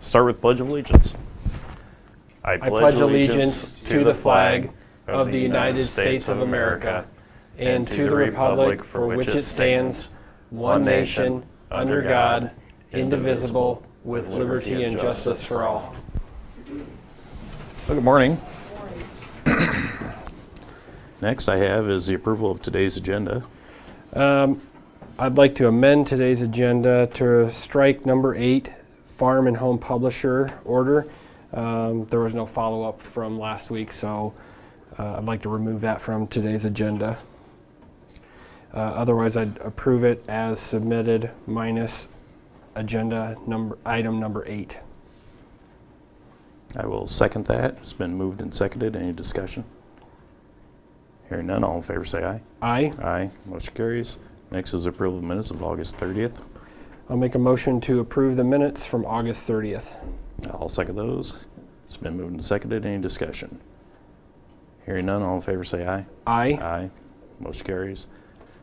Start with Pledge of Allegiance. I pledge allegiance to the flag of the United States of America and to the republic for which it stands, one nation, under God, indivisible, with liberty and justice for all. Well, good morning. Next I have is the approval of today's agenda. I'd like to amend today's agenda to strike number 8, Farm and Home Publisher order. There was no follow-up from last week, so I'd like to remove that from today's agenda. Otherwise, I'd approve it as submitted minus item number 8. I will second that. It's been moved and seconded. Any discussion? Hearing none, all in favor say aye. Aye. Aye. Motion carries. Next is approval of minutes of August 30th. I'll make a motion to approve the minutes from August 30th. I'll second those. It's been moved and seconded. Any discussion? Hearing none, all in favor say aye. Aye. Aye. Motion carries.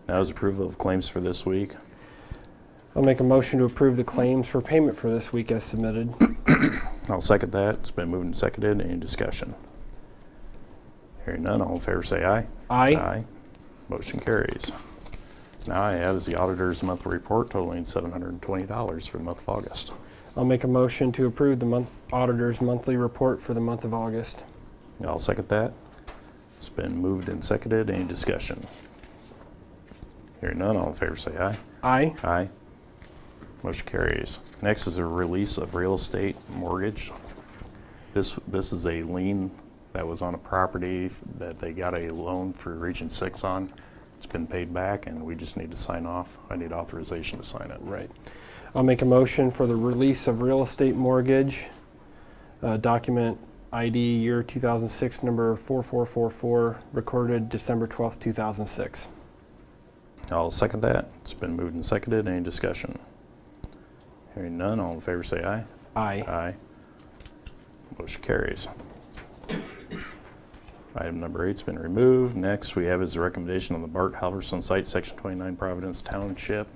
Now is approval of claims for this week. I'll make a motion to approve the claims for payment for this week as submitted. I'll second that. It's been moved and seconded. Any discussion? Hearing none, all in favor say aye. Aye. Aye. Motion carries. Now I have is the auditor's monthly report totaling $720 for the month of August. I'll make a motion to approve the auditor's monthly report for the month of August. I'll second that. It's been moved and seconded. Any discussion? Hearing none, all in favor say aye. Aye. Aye. Motion carries. Next is a release of real estate mortgage. This is a lien that was on a property that they got a loan through Region 6 on. It's been paid back and we just need to sign off. I need authorization to sign it. Right. I'll make a motion for the release of real estate mortgage, document ID year 2006, number 4444, recorded December 12th, 2006. I'll second that. It's been moved and seconded. Any discussion? Hearing none, all in favor say aye. Aye. Aye. Motion carries. Item number 8's been removed. Next we have is the recommendation on the Bart Halverson site, Section 29, Providence Township.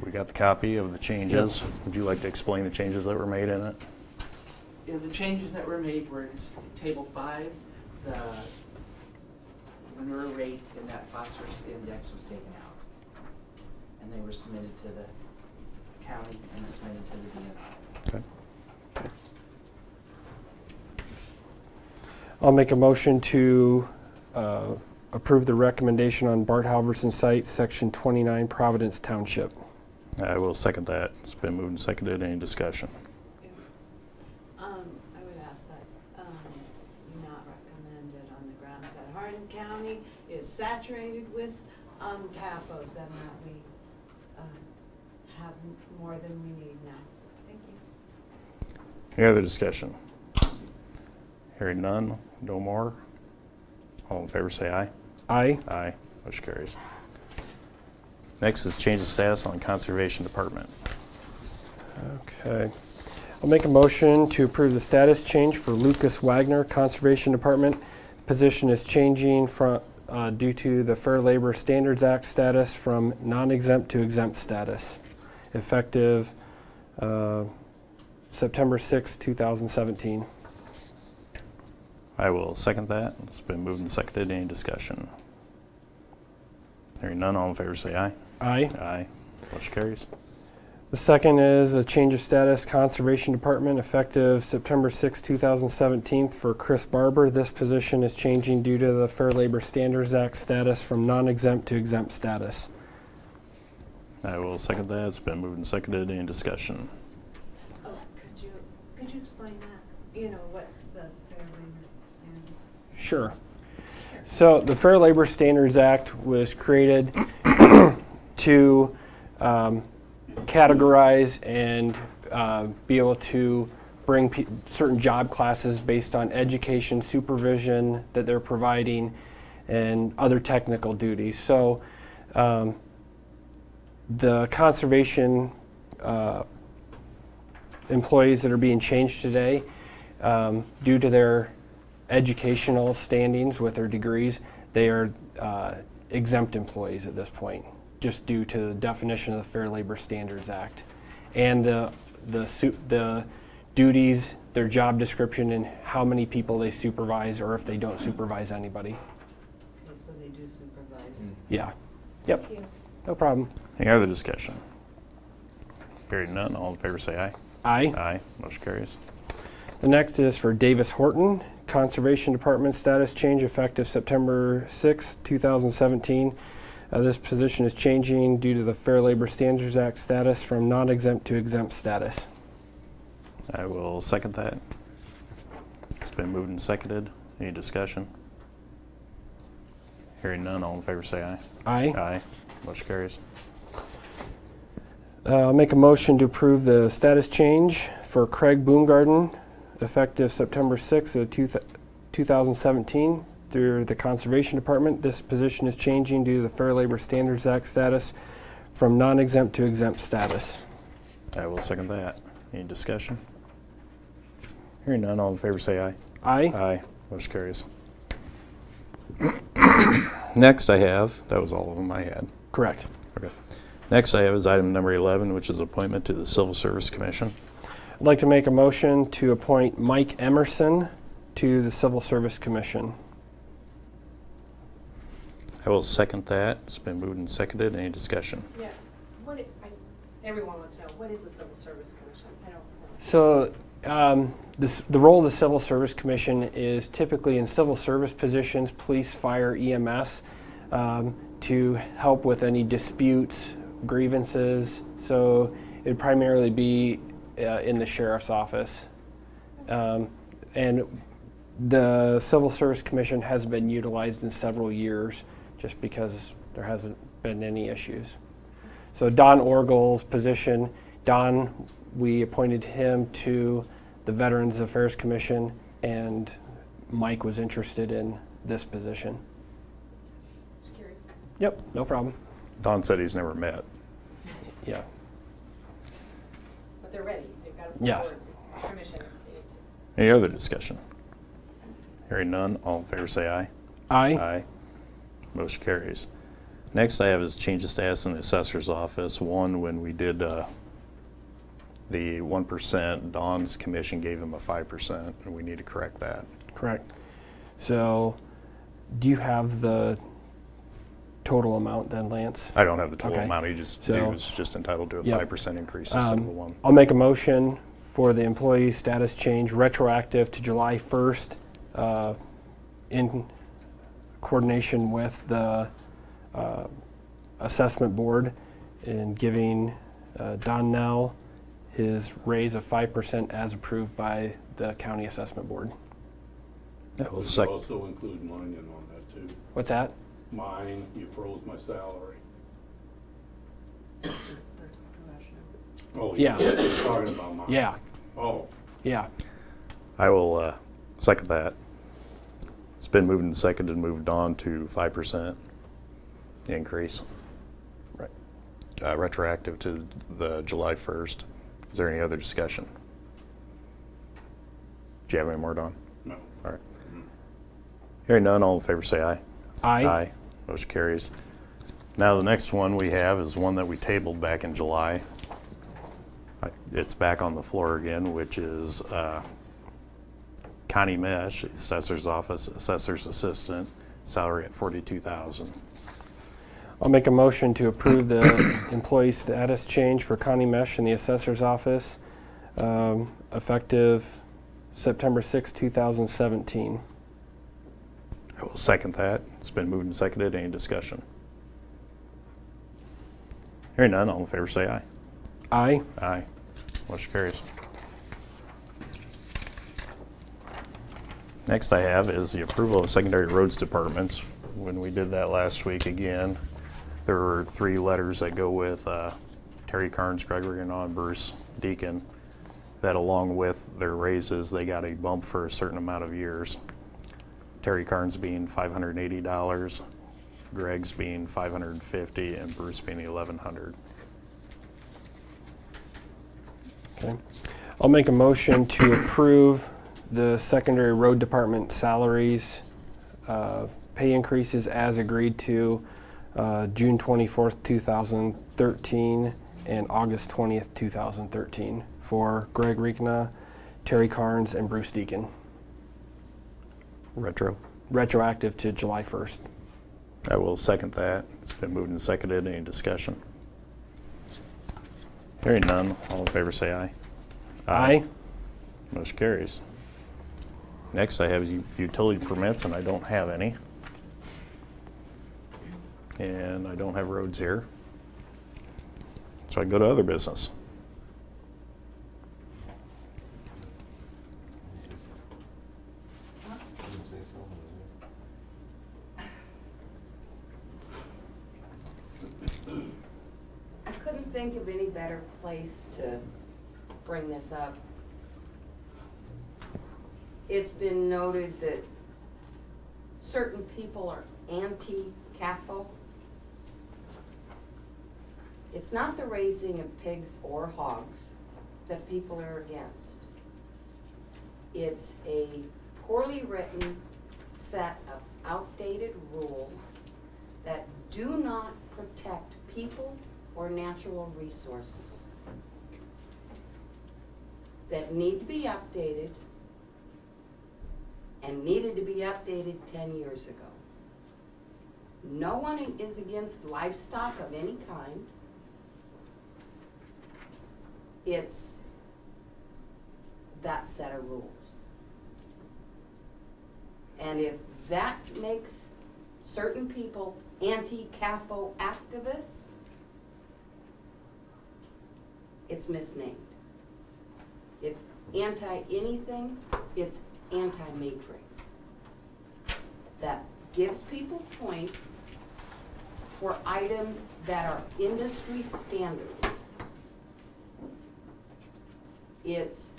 We got the copy of the changes. Yep. Would you like to explain the changes that were made in it? Yeah, the changes that were made were in Table 5. The manure rate in that phosphorus index was taken out. And they were submitted to the county and submitted to the DNR. Okay. I'll make a motion to approve the recommendation on Bart Halverson site, Section 29, Providence Township. I will second that. It's been moved and seconded. Any discussion? I would ask that you not recommend it on the grounds that Hardin County is saturated with CAFOs and that we have more than we need now. Thank you. Any other discussion? Hearing none, no more. All in favor say aye. Aye. Aye. Motion carries. Next is change of status on Conservation Department. Okay. I'll make a motion to approve the status change for Lucas Wagner, Conservation Department. Position is changing from due to the Fair Labor Standards Act status from non-exempt to exempt status, effective September 6, 2017. I will second that. It's been moved and seconded. Any discussion? Hearing none, all in favor say aye. Aye. Aye. Motion carries. The second is a change of status, Conservation Department, effective September 6, 2017 for Chris Barber. This position is changing due to the Fair Labor Standards Act status from non-exempt to exempt status. I will second that. It's been moved and seconded. Any discussion? Oh, could you explain that? You know, what's the Fair Labor Standard? Sure. So the Fair Labor Standards Act was created to categorize and be able to bring certain job classes based on education, supervision that they're providing, and other technical duties. So the conservation employees that are being changed today, due to their educational standings with their degrees, they are exempt employees at this point, just due to the definition of the Fair Labor Standards Act. And the the duties, their job description, and how many people they supervise, or if they don't supervise anybody. Okay, so they do supervise. Yeah. Yep. Thank you. No problem. Any other discussion? Hearing none, all in favor say aye. Aye. Aye. Motion carries. The next is for Davis Horton, Conservation Department status change effective September 6, 2017. This position is changing due to the Fair Labor Standards Act status from non-exempt to exempt status. I will second that. It's been moved and seconded. Any discussion? Hearing none, all in favor say aye. Aye. Aye. Motion carries. I'll make a motion to approve the status change for Craig Boomgarden effective September 6th of 2017 through the Conservation Department. This position is changing due to the Fair Labor Standards Act status from non-exempt to exempt status. I will second that. Any discussion? Hearing none, all in favor say aye. Aye. Aye. Motion carries. Next I have, that was all of them I had. Correct. Okay. Next I have is item number 11, which is appointment to the Civil Service Commission. I'd like to make a motion to appoint Mike Emerson to the Civil Service Commission. I will second that. It's been moved and seconded. Any discussion? Yeah, everyone wants to know, what is the Civil Service Commission? I don't know. So the role of the Civil Service Commission is typically in civil service positions, police, fire, EMS, to help with any disputes, grievances. So it'd primarily be in the sheriff's office. And the Civil Service Commission has been utilized in several years just because there hasn't been any issues. So Don Orgel's position, Don, we appointed him to the Veterans Affairs Commission, and Mike was interested in this position. Just curious. Yep, no problem. Don said he's never met. Yeah. But they're ready, they've got a full Yes. board commission if they need to. Any other discussion? Hearing none, all in favor say aye. Aye. Aye. Motion carries. Next I have is change of status in the assessor's office. One, when we did the 1%, Don's commission gave him a 5%, and we need to correct that. Correct. So do you have the total amount then, Lance? I don't have the total Okay. amount. He So- was just entitled to a Yep. 5% increase instead of a 1. I'll make a motion for the employee status change retroactive to July 1st in coordination with the assessment board in giving Don Nell his raise of 5% as approved by the county assessment board. That will Would you sec- also include mine in on that too? What's that? Mine, you froze my salary. Oh, Yeah. you're talking about mine? Yeah, Oh, yeah. I will second that. It's been moved and seconded, moved on to 5% increase. Right. Retroactive to the July 1st. Is there any other discussion? Do you have any more, Don? no. All right. Hearing none, all in favor say aye. Aye. Motion carries. Now the next one we have is one that we tabled back in July. It's back on the floor again, which is Connie Mesh, Assessor's Office, Assessor's Assistant, salary at $42,000. I'll make a motion to approve the employee status change for Connie Mesh in the assessor's office, effective September 6, 2017. I will second that. It's been moved and seconded. Any discussion? Hearing none, all in favor say aye. Aye. Aye. Motion carries. Next I have is the approval of secondary roads departments. When we did that last week again, there were 3 letters that go with Terry Carnes, Gregory and Bruce Deacon, that along with their raises, they got a bump for a certain amount of years. Terry Carnes being $580, Greg's being $550, and Bruce being $1,100. Okay. I'll make a motion to approve the secondary road department salaries, pay increases as agreed to June 24th, 2013, and August 20th, 2013 for Greg Riekna, Terry Carnes, and Bruce Deacon. Retro. Retroactive to July 1st. I will second that. It's been moved and seconded. Any discussion? Hearing none, all in favor say aye. Aye. Motion carries. Next, I have utility permits, and I don't have any. And I don't have roads here. So I can go to other business. I couldn't think of any better place to bring this up. It's been noted that certain people are anti-CAFO. It's not the raising of pigs or hogs that people are against. It's a poorly written set of outdated rules that do not protect people or natural resources, that need to be updated and needed to be updated 10 years ago. No one is against livestock of any kind. It's that set of rules. And if that makes certain people anti-CAFO activists, it's misnamed. If anti-anything, it's anti-matrix. That gives people points for items that are industry standards. It's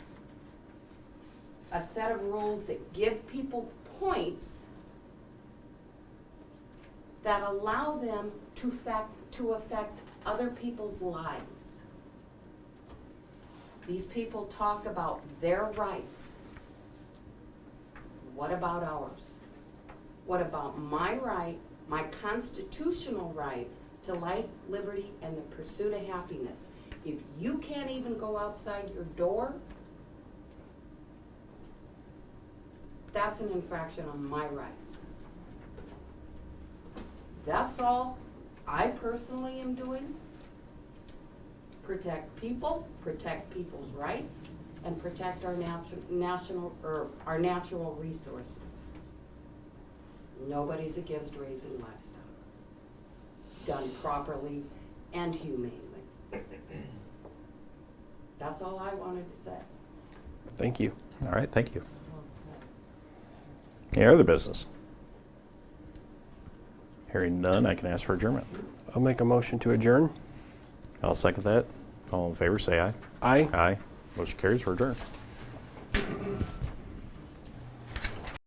a set of rules that give people points that allow them to affect other people's lives. These people talk about their rights. What about ours? What about my right, my constitutional right to life, liberty, and the pursuit of happiness? If you can't even go outside your door, that's an infraction on my rights. That's all I personally am doing. Protect people, protect people's rights, and protect our our natural resources. Nobody's against raising livestock, done properly and humanely. That's all I wanted to say. Thank you. All right, thank you. Any other business? Hearing none, I can ask for adjournment. I'll make a motion to adjourn. I'll second that. All in favor say aye. Aye. Aye. Motion carries. We're adjourned.